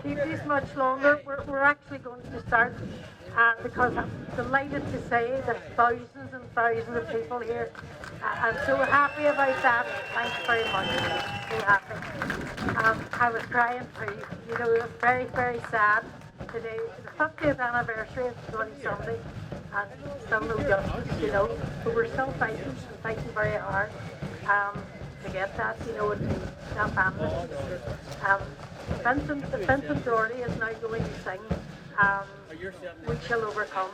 keep this much longer. We're actually going to start, because I'm delighted to say that thousands and thousands of people here. I'm so happy about that. Thanks very much. So happy. I was crying too. You know, it was very, very sad today. The 50th anniversary of Bloody Sunday, and still no justice, you know. But we're still fighting very hard to get that, you know, and to that family. Vincent Doherty is now going to sing We Shall Overcome,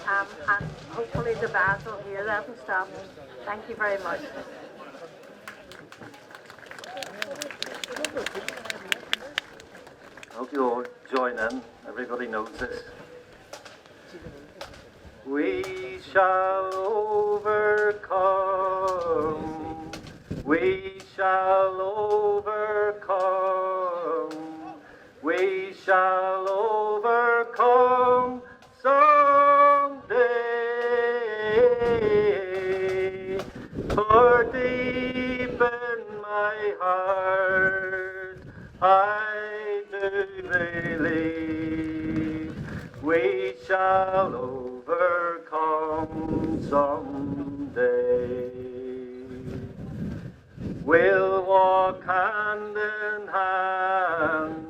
and hopefully the band will hear that and stop. Thank you very much. I hope you all join in. Everybody knows this. We shall overcome. We shall overcome. We shall overcome someday. For deep in my heart, I do believe we shall overcome someday. We'll walk hand in hand.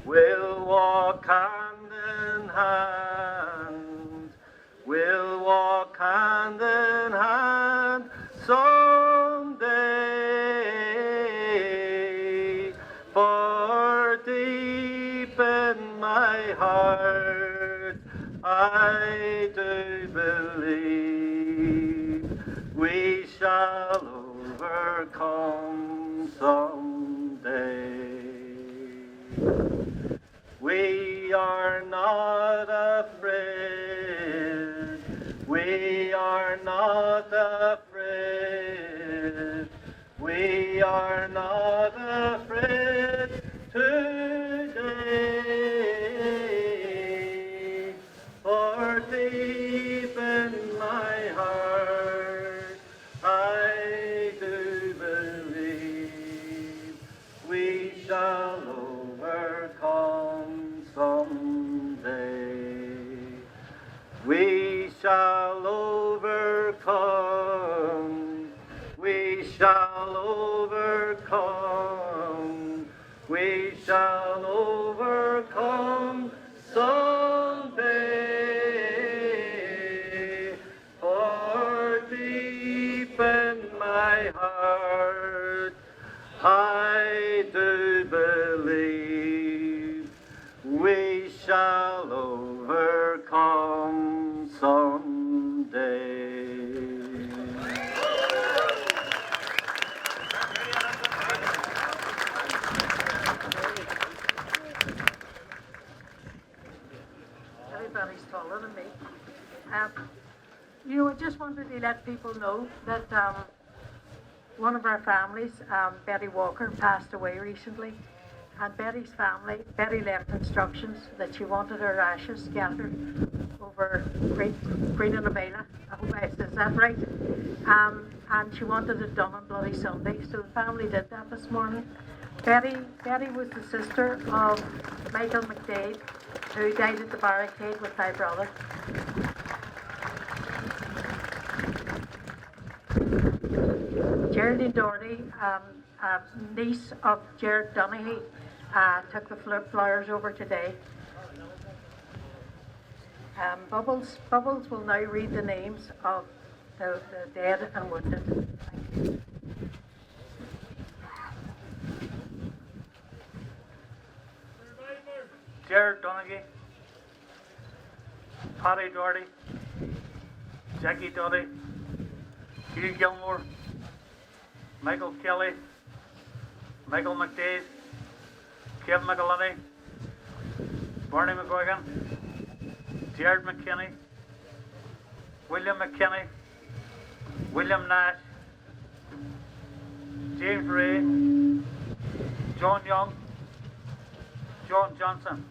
We'll walk hand in hand. We'll walk hand in hand someday. For deep in my heart, I do believe we shall overcome someday. We are not afraid. We are not afraid. We are not afraid today. For deep in my heart, I do believe we shall overcome someday. We shall overcome. We shall overcome. We shall overcome someday. For deep in my heart, I do believe we shall overcome someday. Everybody's taller than me. You know, I just wanted to let people know that one of our families, Betty Walker, passed away recently. And Betty's family, Betty left instructions that she wanted her ashes scattered over Green and Avila. I hope I said that right. And she wanted it done on Bloody Sunday, so the family did that this morning. Betty was the sister of Michael McDade, who died at the barricade with my brother. Geraldine Doherty, niece of Gerard Donaghy, took the flowers over today. Bubbles will now read the names of the dead and wounded. Thank you. Gerard Donaghy, Paddy Doherty, Jackie Doherty, Hugh Gilmore, Michael Kelly, Michael McDade, Kevin McAliskey, Barney McGuigan, Gerard McKinney, William McKinney, William Nash, James Ray, John Young, John Johnson,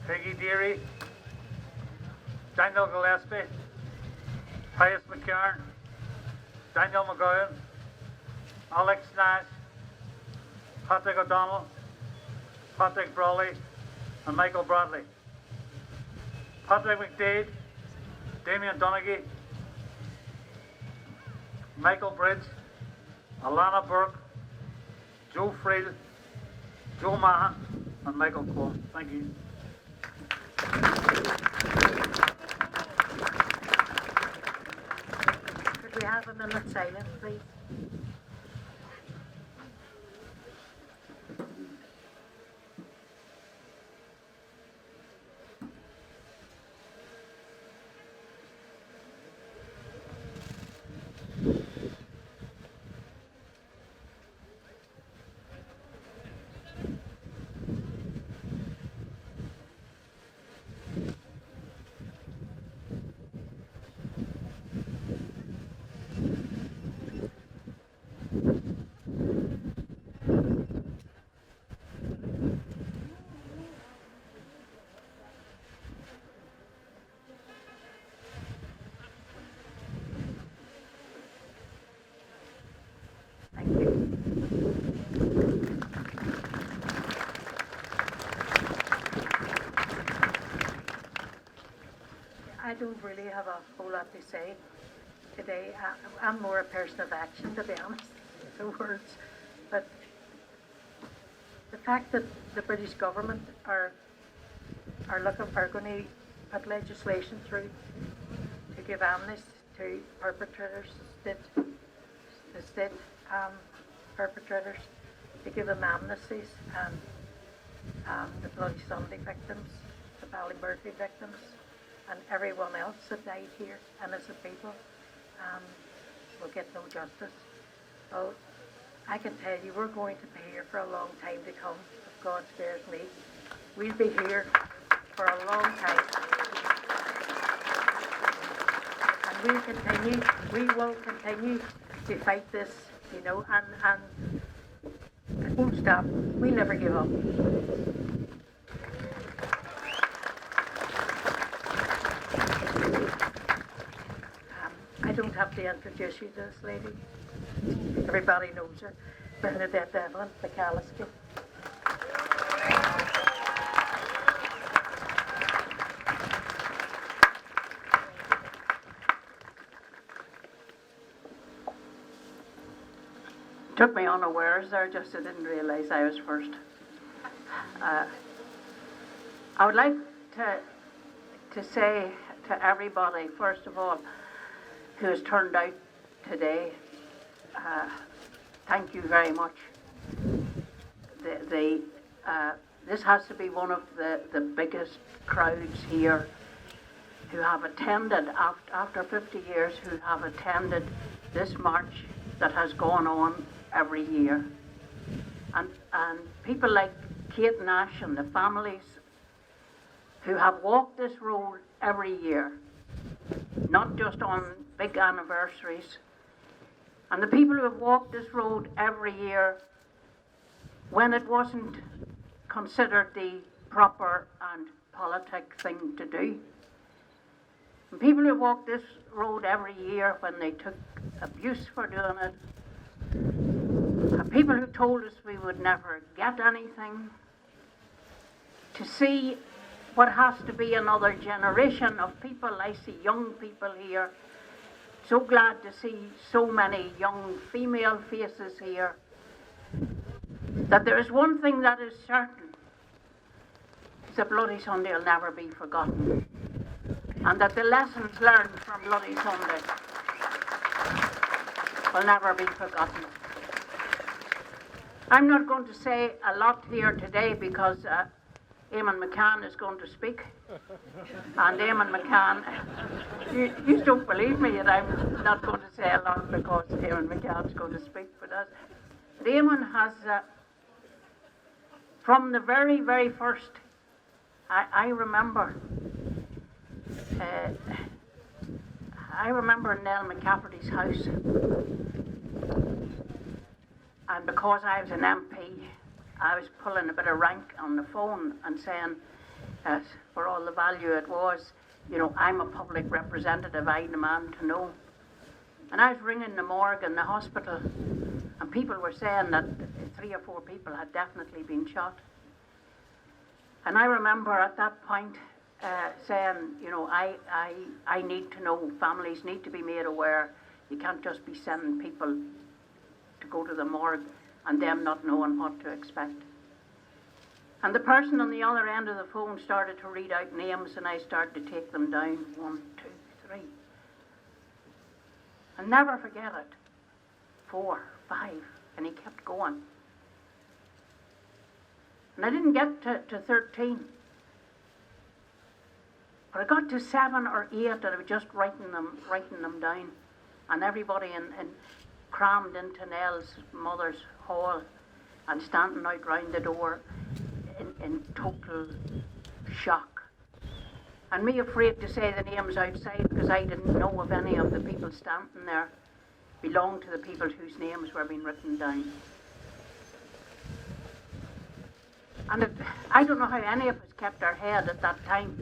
Peggy Deary, Daniel Gillespie, Pius McCann, Daniel McGowan, Alex Nash, Patrick O'Donnell, Patrick Brawley and Michael Bradley. Patrick McDade, Damien Donaghy, Michael Bridge, Alana Burke, Joe Friel, Joe Mahan and Michael Cole. Thank you. Could we have a minute silence, please? I don't really have a whole lot to say today. I'm more a person of action, to be honest, than words. But the fact that the British government are going to put legislation through to give amnesty to perpetrators, the state perpetrators, to give them amnesties, and the Bloody Sunday victims, the Ballymurphy victims, and everyone else that died here, innocent people, will get no justice. So I can tell you, we're going to be here for a long time to come, if God spares me. We'll be here for a long time. And we will continue to fight this, you know, and it won't stop. We'll never give up. I don't have to introduce you to this lady. Everybody knows her. Bernadette McAliskey. Took me unawares there, just I didn't realise I was first. I would like to say to everybody, first of all, who has turned out today, thank you very much. This has to be one of the biggest crowds here who have attended, after 50 years, who have attended this march that has gone on every year. And people like Kate Nash and the families who have walked this road every year, not just on big anniversaries, and the people who have walked this road every year when it wasn't considered the proper and politic thing to do. And people who walked this road every year when they took abuse for doing it. And people who told us we would never get anything. To see what has to be another generation of people. I see young people here. So glad to see so many young female faces here. That there is one thing that is certain. The Bloody Sunday will never be forgotten. And that the lessons learned from Bloody Sunday will never be forgotten. I'm not going to say a lot here today because Eamonn McCann is going to speak. And Eamonn McCann, you don't believe me that I'm not going to say a lot because Eamonn McCann is going to speak. But Eamonn has, from the very, very first, I remember Nell McCafferty's house, and because I was an MP, I was pulling a bit of rank on the phone and saying, for all the value it was, you know, I'm a public representative, I demand to know. And I was ringing the morgue in the hospital, and people were saying that 3 or 4 people had definitely been shot. And I remember at that point saying, you know, I need to know, families need to be made aware. You can't just be sending people to go to the morgue and them not knowing what to expect. And the person on the other end of the phone started to read out names, and I started to take them down, 1, 2, 3. And never forget it. 4, 5, and he kept going. And I didn't get to 13. But I got to 7 or 8, and I was just writing them down. And everybody crammed into Nell's mother's hall and standing out round the door in total shock. And me afraid to say the names outside because I didn't know if any of the people standing there belonged to the people whose names were being written down. And I don't know how any of us kept our head at that time.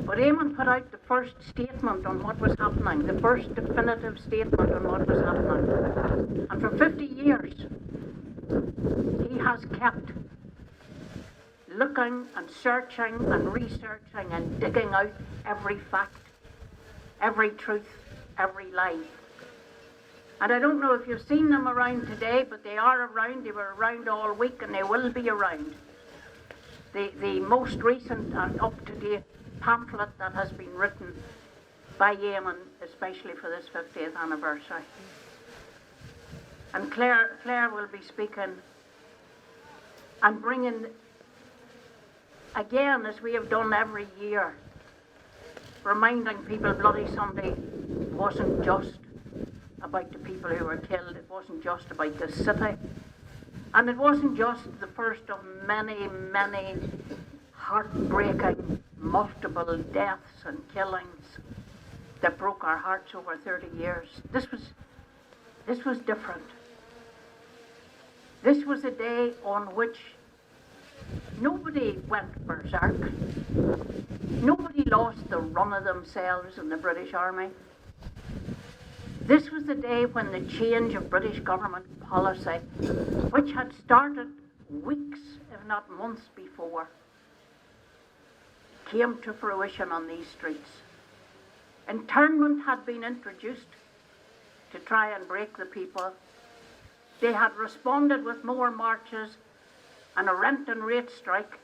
But Eamonn put out the first statement on what was happening, the first definitive statement on what was happening. And for 50 years, he has kept looking and searching and researching and digging out every fact, every truth, every lie. And I don't know if you've seen them around today, but they are around. They were around all week, and they will be around. The most recent and up-to-date pamphlet that has been written by Eamonn, especially for this 50th anniversary. And Clare will be speaking and bringing, again, as we have done every year, reminding people Bloody Sunday wasn't just about the people who were killed. It wasn't just about the city. And it wasn't just the first of many, many heartbreaking, multiple deaths and killings that broke our hearts over 30 years. This was different. This was a day on which nobody went berserk. Nobody lost the run of themselves in the British Army. This was the day when the change of British government policy, which had started weeks, if not months before, came to fruition on these streets. Internment had been introduced to try and break the people. They had responded with more marches and a rent and rate strike.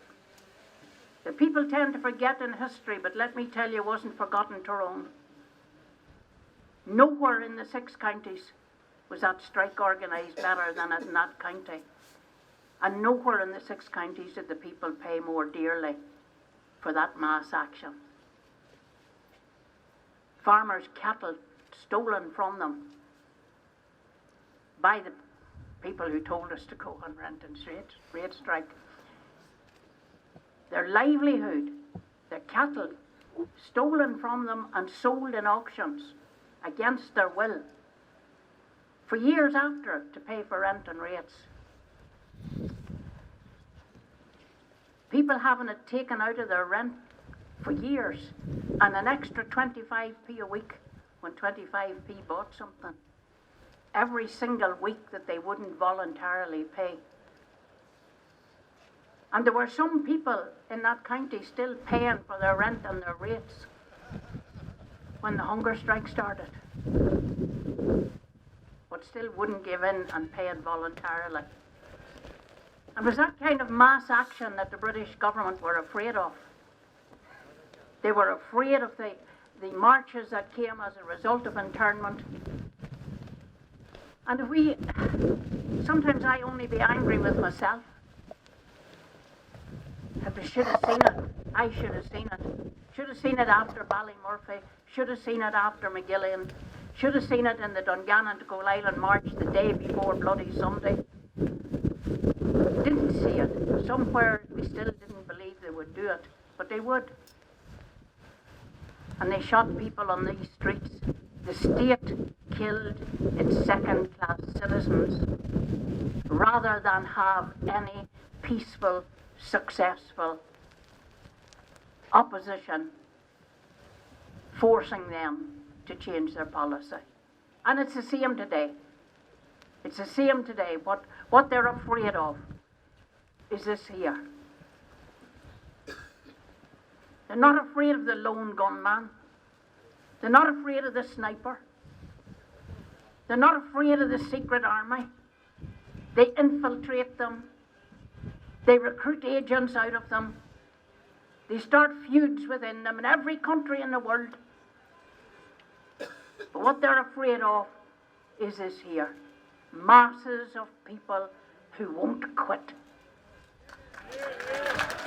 The people tend to forget in history, but let me tell you, it wasn't forgotten Tyrone. Nowhere in the 6 counties was that strike organised better than in that county. And nowhere in the 6 counties did the people pay more dearly for that mass action. Farmers' cattle stolen from them by the people who told us to go on rent and rate strike. Their livelihood, their cattle, stolen from them and sold in auctions against their will for years after to pay for rent and rates. People having it taken out of their rent for years and an extra 25p a week when 25p bought something every single week that they wouldn't voluntarily pay. And there were some people in that county still paying for their rent and their rates when the hunger strike started, but still wouldn't give in and pay it voluntarily. And it was that kind of mass action that the British government were afraid of. They were afraid of the marches that came as a result of internment. And sometimes I only be angry with myself. If I should have seen it, I should have seen it. Should have seen it after Ballymurphy, should have seen it after McGillian, should have seen it in the Dungannon to Gold Island March the day before Bloody Sunday. Didn't see it. Somewhere we still didn't believe they would do it, but they would. And they shot people on these streets. The state killed its second-class citizens rather than have any peaceful, successful opposition forcing them to change their policy. And it's the same today. It's the same today. What they're afraid of is this here. They're not afraid of the lone gunman. They're not afraid of the sniper. They're not afraid of the secret army. They infiltrate them. They recruit agents out of them. They start feuds within them in every country in the world. But what they're afraid of is this here. Masses of people who won't quit.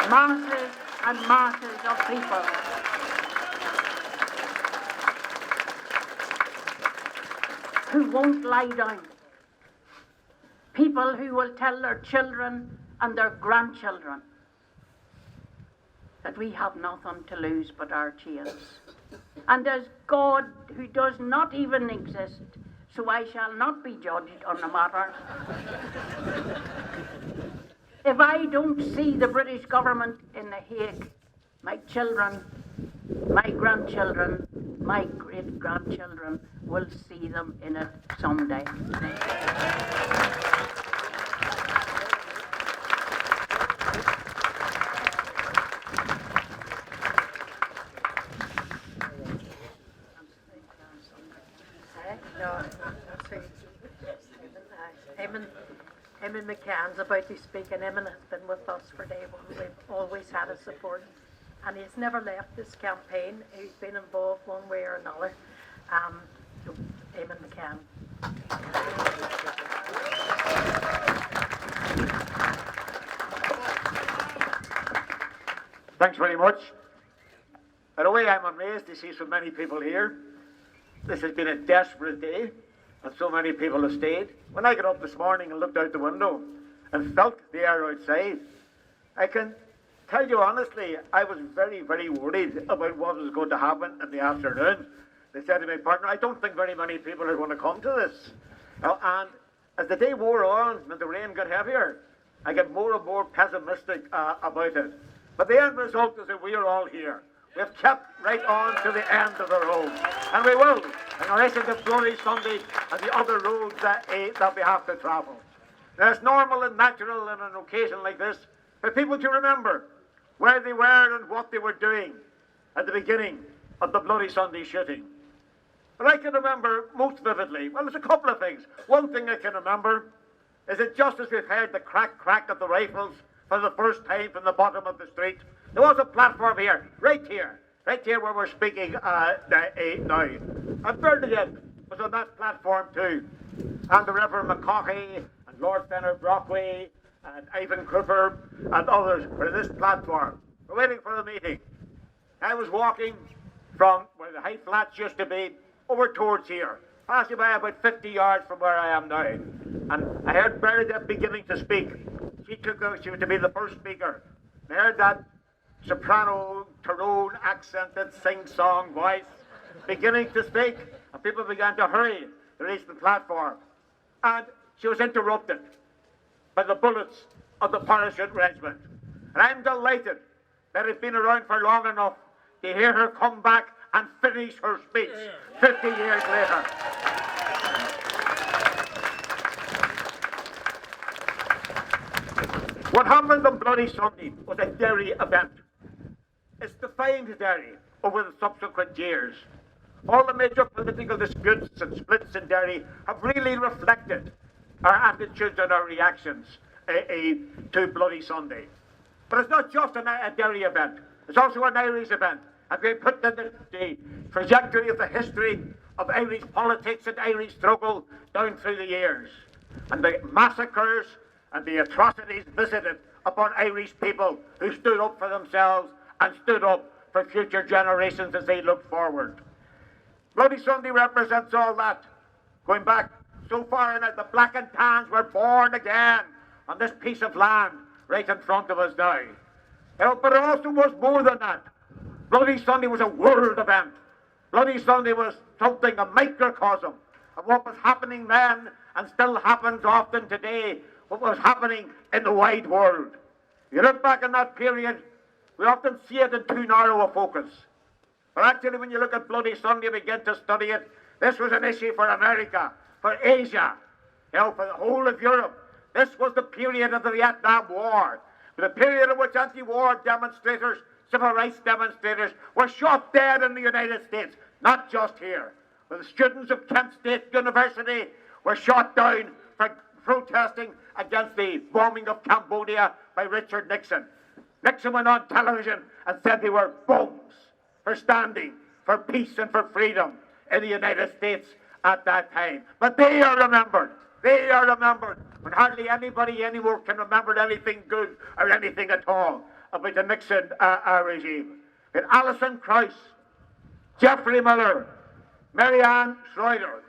Masses and masses of people who won't lie down. People who will tell their children and their grandchildren that we have nothing to lose but our chains. And as God, who does not even exist, so I shall not be judged on the matter. If I don't see the British government in The Hague, my children, my grandchildren, my great-grandchildren will see them in it someday. Eamonn McCann's about to speak, and Eamonn has been with us for day one. We've always had his support, and he's never left this campaign. He's been involved one way or another. So Eamonn McCann. Thanks very much. By the way, I'm amazed to see so many people here. This has been a desperate day, and so many people have stayed. When I got up this morning and looked out the window and felt the air outside, I can tell you honestly, I was very, very worried about what was going to happen in the afternoon. They said to my partner, I don't think very many people are going to come to this. And as the day wore on and the rain got heavier, I get more and more pessimistic about it. But the end result is that we are all here. We've kept right on to the end of the road. And we will, in relation to Bloody Sunday and the other roads that we have to travel. Now, it's normal and natural in an occasion like this for people to remember where they were and what they were doing at the beginning of the Bloody Sunday shooting. But I can remember most vividly, well, there's a couple of things. One thing I can remember is that just as we've heard the crack of the rifles for the first time from the bottom of the street, there was a platform here, right here where we're speaking now. And Bernadette was on that platform too. And the Reverend McCaughey and Lord Fenner Brockway and Ivan Cooper and others were on this platform. We're waiting for the meeting. I was walking from where the high flats used to be over towards here, passing by about 50 yards from where I am now. And I heard Bernadette beginning to speak. She was to be the first speaker. I heard that soprano, Tyrone accented, sing-song voice beginning to speak, and people began to hurry to reach the platform. And she was interrupted by the bullets of the parachute regiment. And I'm delighted that it's been around for long enough to hear her come back and finish her speech 50 years later. What happened on Bloody Sunday was a Derry event. It's defined Derry over the subsequent years. All the major political disputes and splits in Derry have really reflected our attitudes and our reactions to Bloody Sunday. But it's not just a Derry event, it's also an Irish event. And we put in the trajectory of the history of Irish politics and Irish struggle down through the years. And the massacres and the atrocities visited upon Irish people who stood up for themselves and stood up for future generations as they look forward. Bloody Sunday represents all that. Going back so far in that the black and tans were born again on this piece of land right in front of us now. But it also was more than that. Bloody Sunday was a world event. Bloody Sunday was something, a microcosm of what was happening then and still happens often today, what was happening in the wide world. You look back in that period, we often see it in too narrow a focus. But actually, when you look at Bloody Sunday and begin to study it, this was an issue for America, for Asia, for the whole of Europe. This was the period of the Vietnam War, the period in which anti-war demonstrators civil rights demonstrators were shot dead in the United States, not just here. But the students of Kent State University were shot down for protesting against the bombing of Cambodia by Richard Nixon. Nixon went on television and said they were bombs for standing for peace and for freedom in the United States at that time. But they are remembered. They are remembered when hardly anybody anymore can remember anything good or anything at all about the Nixon regime. And Alison Krauss, Jeffrey Miller, Marianne Schroeder,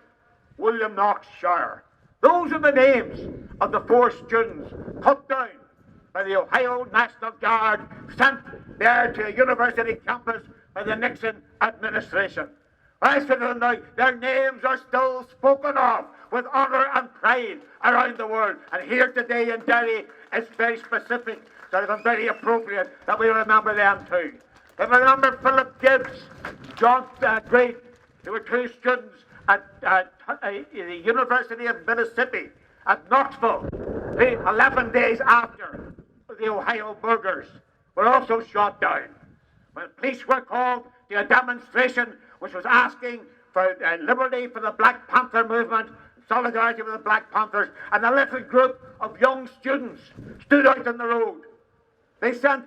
William Knox Shire. Those are the names of the 4 students cut down by the Ohio National Guard, sent there to a university campus by the Nixon administration. I said to them now, their names are still spoken of with honour and pride around the world. And here today in Derry, it's very specific, so it's very appropriate that we remember them too. We remember Philip Gibbs, John Great, who were 2 students at the University of Mississippi at Knoxville, 11 days after the Ohio burglars were also shot down. When police were called to a demonstration which was asking for liberty for the Black Panther movement, solidarity with the Black Panthers, and a little group of young students stood out on the road. They sent,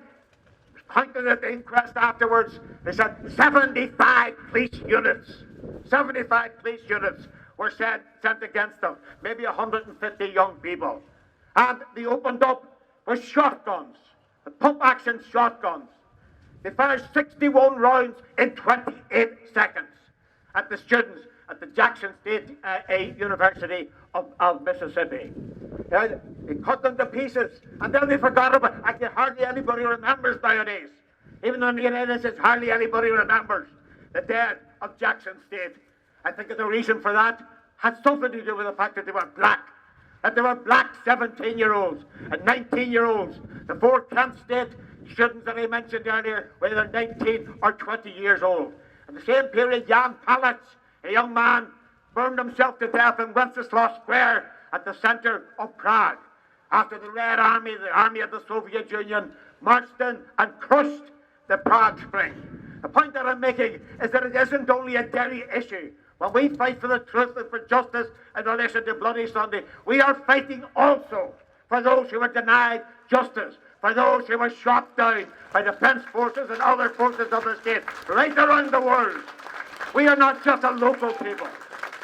counted at the inquest afterwards, they said 75 police units. 75 police units were sent against them, maybe 150 young people. And they opened up with shotguns, pump-action shotguns. They fired 61 rounds in 28 seconds at the students at the Jackson State University of Mississippi. They cut them to pieces, and then they forgot about it. Actually, hardly anybody remembers nowadays. Even in the United States, hardly anybody remembers the dead of Jackson State. I think that the reason for that had something to do with the fact that they were black. That they were black 17-year-olds and 19-year-olds. The 4 Kent State students that I mentioned earlier were either 19 or 20 years old. In the same period, Jan Palach, a young man, burned himself to death in Wenceslas Square at the center of Prague. After the Red Army, the army of the Soviet Union, marched in and crushed the Prague Spring. The point that I'm making is that it isn't only a Derry issue. When we fight for the truth and for justice in relation to Bloody Sunday, we are fighting also for those who were denied justice, for those who were shot down by defence forces and other forces of the state right around the world. We are not just a local people.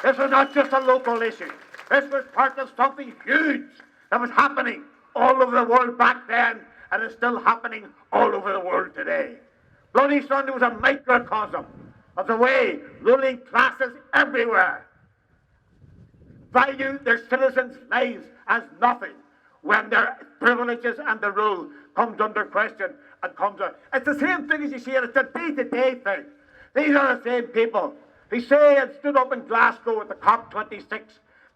This is not just a local issue. This was part of something huge that was happening all over the world back then and is still happening all over the world today. Bloody Sunday was a microcosm of the way ruling classes everywhere value their citizens' lives as nothing when their privileges and the rule comes under question and comes out. It's the same thing as you see it. It's a day-to-day thing. These are the same people who say and stood up in Glasgow at the COP26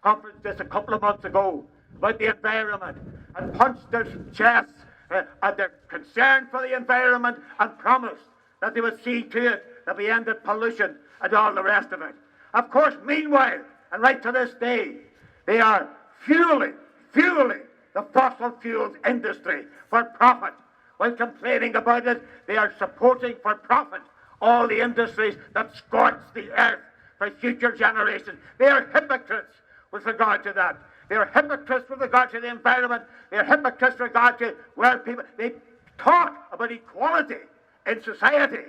conference just a couple of months ago about the environment and punched their chests at their concern for the environment and promised that they would see to it that we ended pollution and all the rest of it. Of course, meanwhile, and right to this day, they are fueling the fossil fuels industry for profit. While complaining about it, they are supporting for profit all the industries that scorch the earth for future generations. They are hypocrites with regard to that. They are hypocrites with regard to the environment. They are hypocrites with regard to where people, they talk about equality in society,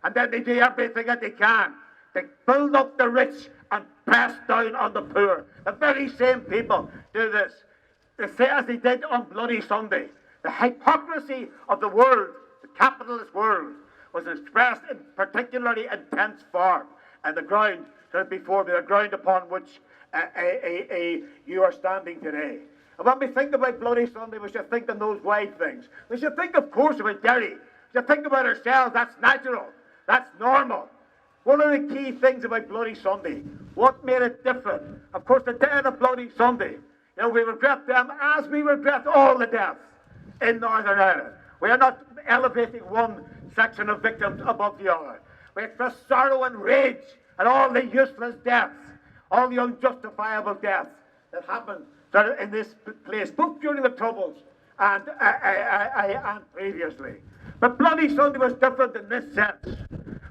and then they do everything that they can to build up the rich and press down on the poor. The very same people do this. They say as they did on Bloody Sunday. The hypocrisy of the world, the capitalist world, was expressed in particularly intense form and the ground before me, the ground upon which you are standing today. And when we think about Bloody Sunday, we should think of those wide things. We should think, of course, about Derry. We should think about ourselves. That's natural. That's normal. One of the key things about Bloody Sunday, what made it different? Of course, the dead of Bloody Sunday, we regret them as we regret all the deaths in Northern Ireland. We are not elevating one section of victims above the other. We express sorrow and rage at all the useless deaths, all the unjustifiable deaths that happened in this place, both during the Troubles and previously. But Bloody Sunday was different in this sense.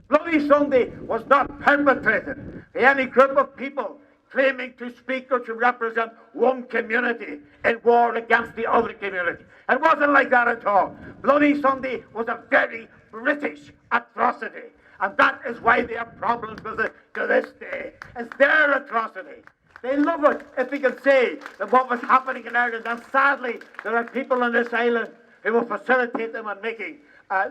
Bloody Sunday was not perpetrated by any group of people claiming to speak or to represent one community in war against the other community. It wasn't like that at all. Bloody Sunday was a very British atrocity, and that is why they have problems with it to this day. It's their atrocity. They love it if they can say that what was happening in Ireland, and sadly there are people on this island who will facilitate them in making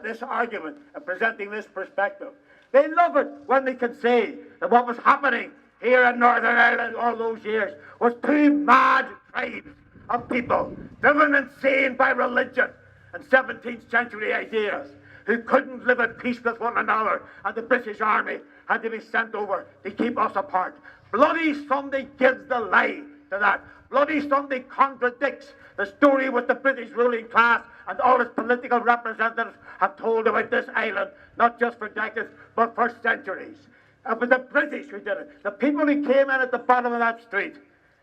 this argument and presenting this perspective. They love it when they can say that what was happening here in Northern Ireland all those years was two mad tribes of people driven insane by religion and 17th century ideas who couldn't live at peace with one another, and the British Army had to be sent over to keep us apart. Bloody Sunday gives the lie to that. Bloody Sunday contradicts the story which the British ruling class and all its political representatives have told about this island, not just for decades, but for centuries. It was the British who did it. The people who came in at the bottom of that street.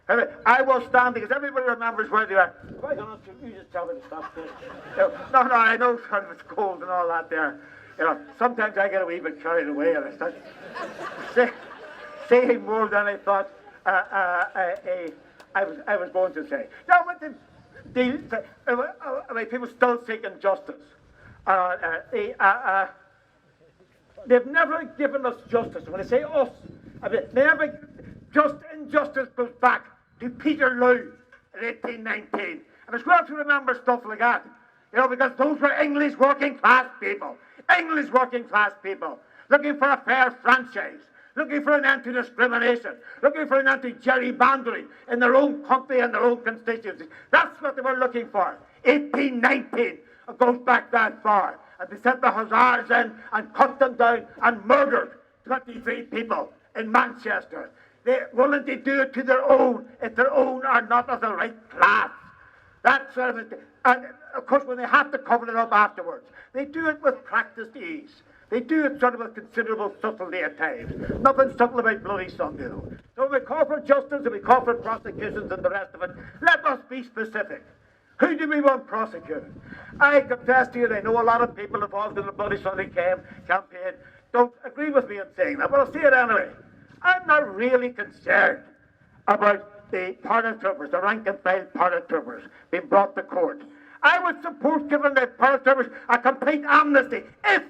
I was standing, because everybody remembers where they were. Quite honest, you just tell me to stop this. No, I know it's cold and all that there. Sometimes I get a wee bit carried away and I start saying more than I thought I was going to say. Now, but people still seeking justice. They've never given us justice. When I say us, injustice goes back to Peterloo in 1819. And it's well to remember stuff like that, because those were English working class people. English working class people looking for a fair franchise, looking for an end to discrimination, looking for an end to gerrymandering in their own country and their own constituencies. That's what they were looking for. 1819, it goes back that far. And they sent the Hussars in and cut them down and murdered 23 people in Manchester. They're willing to do it to their own if their own are not of the right class. That's sort of it. And of course, when they have to cover it up afterwards, they do it with practiced ease. They do it sort of with considerable subtlety at times. Nothing subtle about Bloody Sunday, though. So we call for justice and we call for prosecutions and the rest of it. Let us be specific. Who do we want prosecuted? I confess to you that I know a lot of people involved in the Bloody Sunday campaign don't agree with me in saying that, but I'll say it anyway. I'm not really concerned about the paratroopers, the rank and file paratroopers, being brought to court. I would support giving the paratroopers a complete amnesty if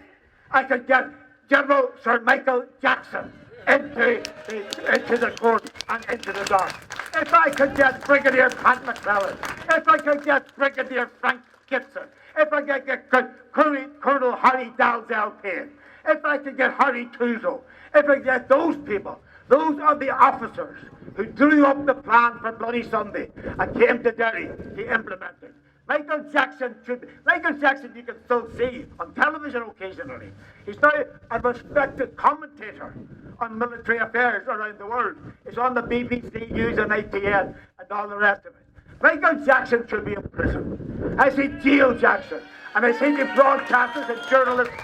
I could get General Sir Michael Jackson into the court and into the dock. If I could get Brigadier Pat McClellan, if I could get Brigadier Frank Gibson, if I could get Colonel Harry Dalzell Payne, if I could get Harry Tuzo, if I could get those people, those are the officers who drew up the plan for Bloody Sunday and came to Derry to implement it. Michael Jackson you can still see on television occasionally. He's now a respected commentator on military affairs around the world. He's on the BBC News and ITN and all the rest of it. Michael Jackson should be in prison. I say jail Jackson. And I say to broadcasters and journalists,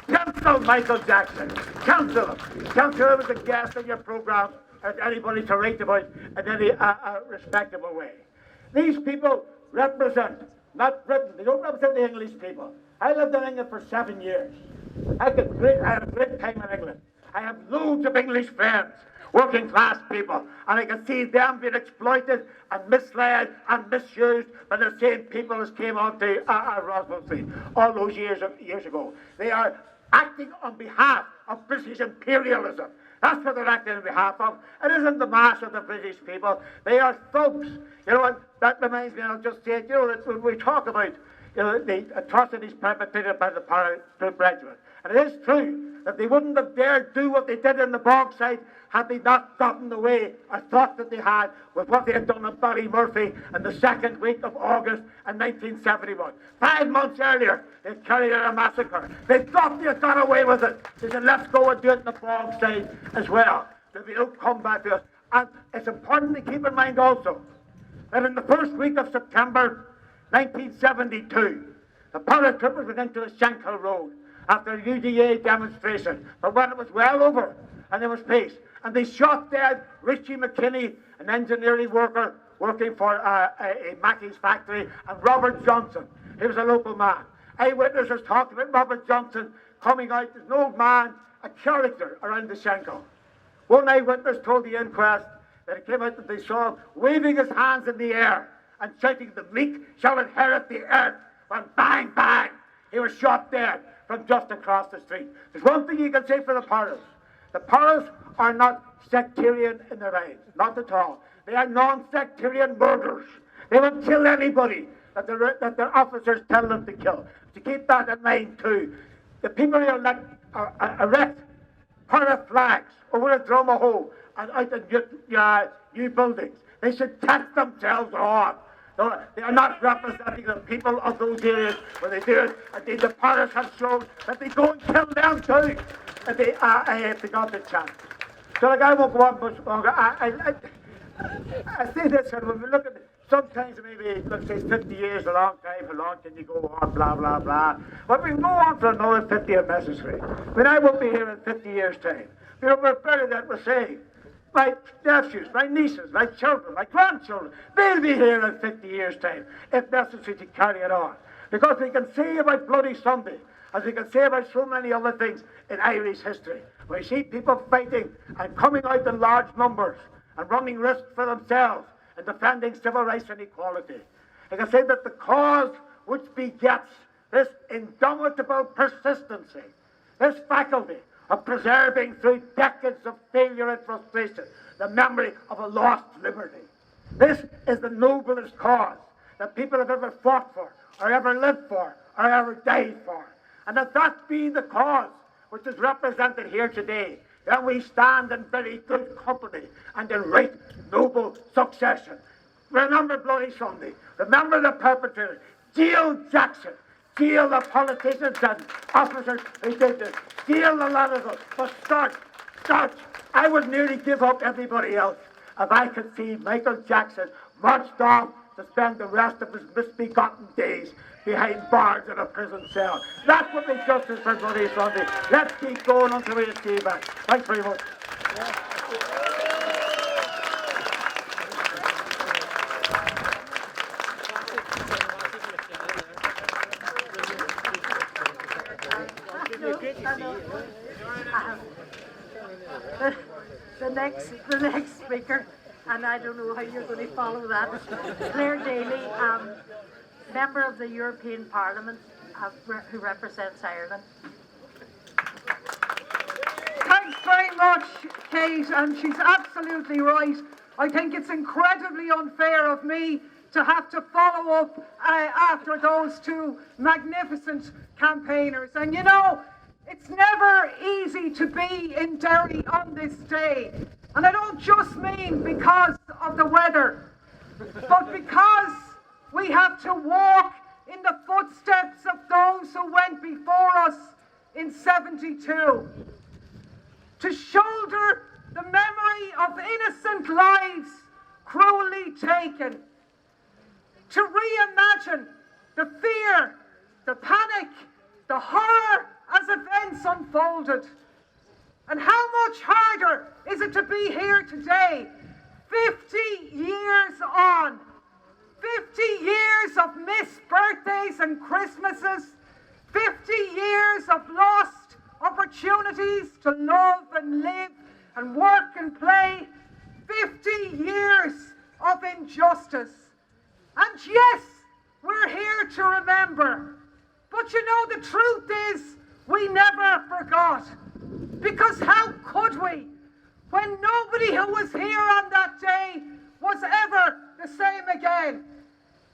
cancel Michael Jackson. Cancel him. Cancel him as a guest on your programme, as anybody to write about in any respectable way. These people represent not Britain. They don't represent the English people. I lived in England for 7 years. I had a great time in England. I have loads of English friends, working class people, and I can see them being exploited and misled and misused by the same people as came on to Roswell Street all those years ago. They are acting on behalf of British imperialism. That's what they're acting on behalf of. It isn't the mass of the British people. They are thugs. And that reminds me, and I'll just say it, that when we talk about the atrocities perpetrated by the paratroop regiment, and it is true that they wouldn't have dared do what they did in the Bogside had they not gotten away or thought that they had with what they had done in Ballymurphy in the second week of August in 1971. 5 months earlier, they carried out a massacre. They thought they had got away with it. They said, let's go and do it in the Bogside as well. There'll be no comeback to us. And it's important to keep in mind also that in the first week of September 1972, the paratroopers went into the Shankill Road after a UDA demonstration, but when it was well over and there was peace, and they shot dead Richie McKinney, an engineering worker working for a Mackey's factory, and Robert Johnson, he was a local man. Eyewitnesses talked about Robert Johnson coming out as an old man, a character around the Schenkel. One eyewitness told the inquest that it came out that they saw him waving his hands in the air and shouting, "The meek shall inherit the earth," when bang, bang, he was shot dead from just across the street. There's one thing you can say for the Paras. The Paras are not sectarian in their eyes, not at all. They are non-sectarian murderers. They will kill anybody that their officers tell them to kill. To keep that in mind too. The people who let erect Para flags over a drum of hole and out in new buildings, they should take themselves on. No, they are not representing the people of those areas when they do it. Indeed, the Paras have shown that they go and kill them too if they got the chance. So like, I won't go on much longer. I say this, and when we look at it, sometimes maybe, let's say 50 years, a long time, how long can you go on, blah, blah, blah. But we can go on for another 50 if necessary. I mean, I won't be here in 50 years' time. You know, we're Bernadette was saying, my nephews, my nieces, my children, my grandchildren, they'll be here in 50 years' time, if necessary, to carry it on. Because we can say about Bloody Sunday, as we can say about so many other things in Irish history. We see people fighting and coming out in large numbers and running risks for themselves and defending civil rights and equality. I can say that the cause which begets this indomitable persistency, this faculty of preserving through decades of failure and frustration the memory of a lost liberty. This is the noblest cause that people have ever fought for, or ever lived for, or ever died for. And if that be the cause which is represented here today, then we stand in very good company and in right noble succession. Remember Bloody Sunday. Remember the perpetrators. Jail Jackson. Jail the politicians and officers who did this. Jail the lot of them. But start. I would nearly give up everybody else if I could see Michael Jackson marched off to spend the rest of his misbegotten days behind bars in a prison cell. That would be justice for Bloody Sunday. Let's keep going until we achieve that. Thanks very much. The next speaker, and I don't know how you're going to follow that, Clare Daly, member of the European Parliament, who represents Ireland. Thanks very much, Kate, and she's absolutely right. I think it's incredibly unfair of me to have to follow up after those two magnificent campaigners. And you know, it's never easy to be in Derry on this day. And I don't just mean because of the weather, but because we have to walk in the footsteps of those who went before us in 72. To shoulder the memory of innocent lives cruelly taken. To reimagine the fear, the panic, the horror as events unfolded. And how much harder is it to be here today, 50 years on? 50 years of missed birthdays and Christmases, 50 years of lost opportunities to love and live and work and play, 50 years of injustice. And yes, we're here to remember. But you know, the truth is, we never forgot. Because how could we, when nobody who was here on that day was ever the same again?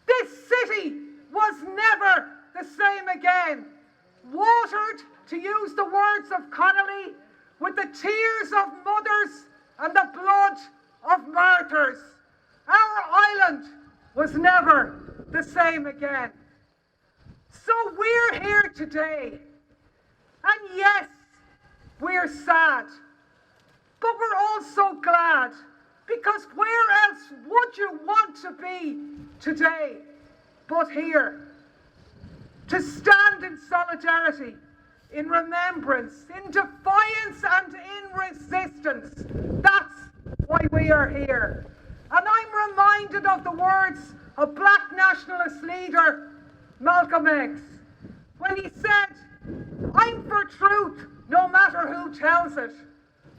This city was never the same again. Watered, to use the words of Connolly, with the tears of mothers and the blood of martyrs. Our island was never the same again. So we're here today. And yes, we're sad. But we're also glad. Because where else would you want to be today but here? To stand in solidarity, in remembrance, in defiance and in resistance. That's why we are here. And I'm reminded of the words of Black nationalist leader Malcolm X, when he said, "I'm for truth, no matter who tells it.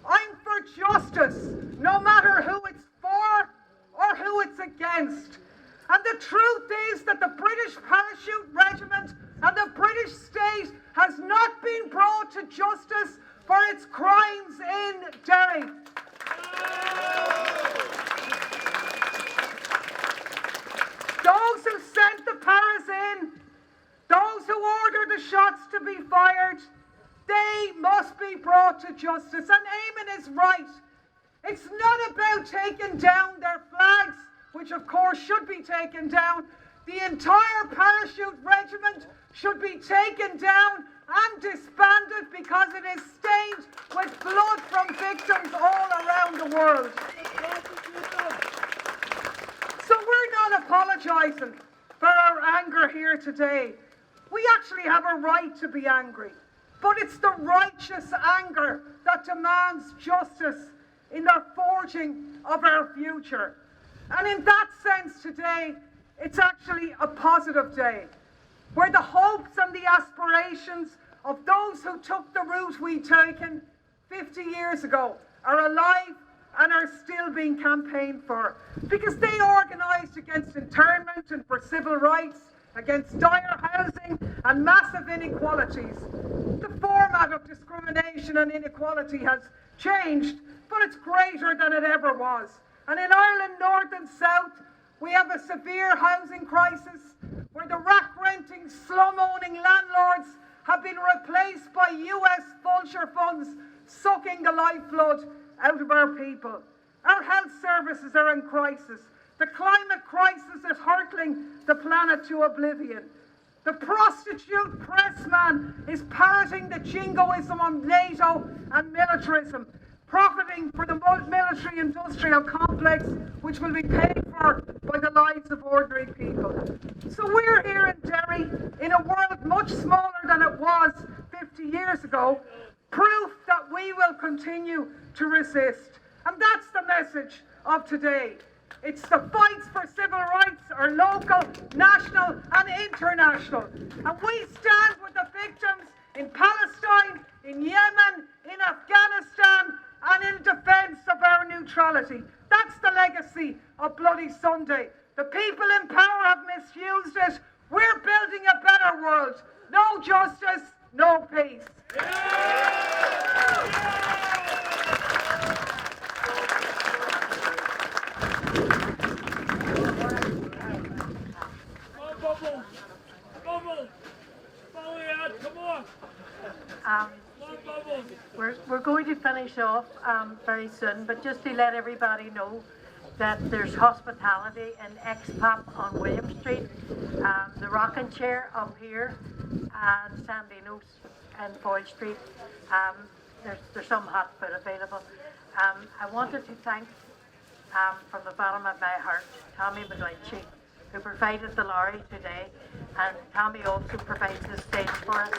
I'm for justice, no matter who it's for or who it's against. And the truth is that the British Parachute Regiment and the British state has not been brought to justice for its crimes in Derry." Those who sent the paras in, those who ordered the shots to be fired, they must be brought to justice. And Eamonn is right. It's not about taking down their flags, which of course should be taken down. The entire parachute regiment should be taken down and disbanded because it is stained with blood from victims all around the world. So we're not apologising for our anger here today. We actually have a right to be angry, but it's the righteous anger that demands justice in the forging of our future. And in that sense today, it's actually a positive day, where the hopes and the aspirations of those who took the route we'd taken 50 years ago are alive and are still being campaigned for, because they organised against internment and for civil rights, against dire housing and massive inequalities. The format of discrimination and inequality has changed, but it's greater than it ever was. And in Ireland, north and south, we have a severe housing crisis where the rack-renting, slum-owning landlords have been replaced by US vulture funds sucking the lifeblood out of our people. Our health services are in crisis. The climate crisis is hurtling the planet to oblivion. The prostitute pressman is parroting the jingoism of NATO and militarism, profiting for the military-industrial complex, which will be paid for by the lives of ordinary people. So we're here in Derry, in a world much smaller than it was 50 years ago, proof that we will continue to resist. And that's the message of today. It's the fights for civil rights are local, national and international. And we stand with the victims in Palestine, in Yemen, in Afghanistan and in defence of our neutrality. That's the legacy of Bloody Sunday. The people in power have misused it. We're building a better world. No justice, no peace. We're going to finish off very soon, but just to let everybody know that there's hospitality in X-Pop on William Street, the Rocking Chair up here, and Sandino's in Foyle Street. There's some hot food available. I wanted to thank, from the bottom of my heart, Tommy McAliskey, who provided the lorry today, and Tommy also provides the stage for us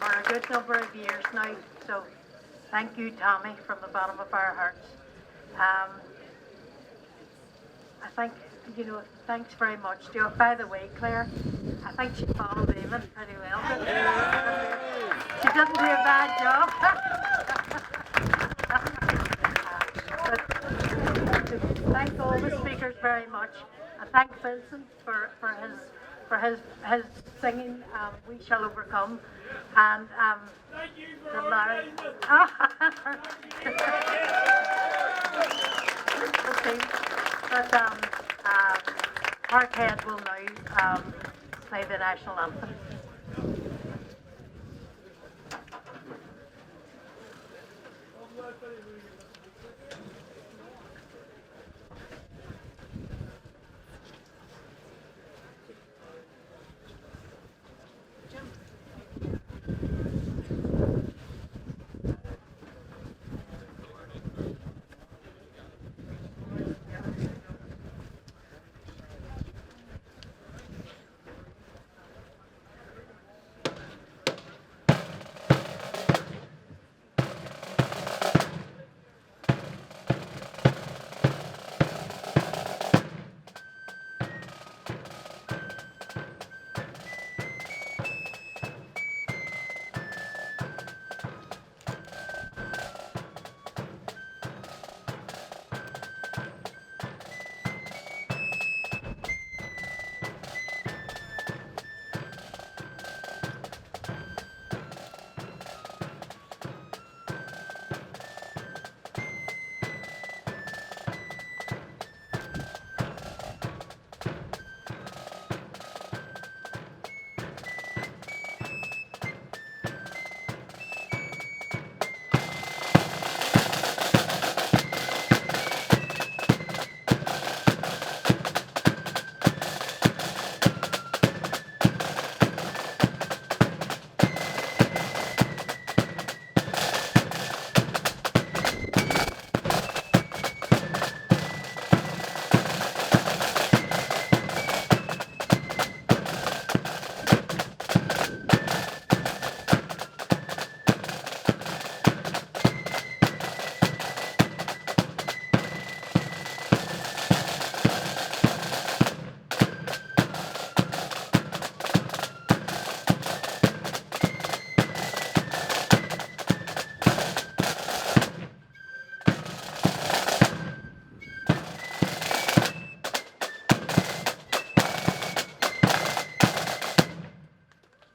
for a good number of years now. So thank you, Tommy, from the bottom of our hearts. I think, thanks very much. By the way, Claire, I think she followed Eamonn pretty well. She didn't do a bad job. But thank all the speakers very much. I thank Vincent for his singing "We Shall Overcome," and the Larry. Okay, but Parkhead will now play the national anthem.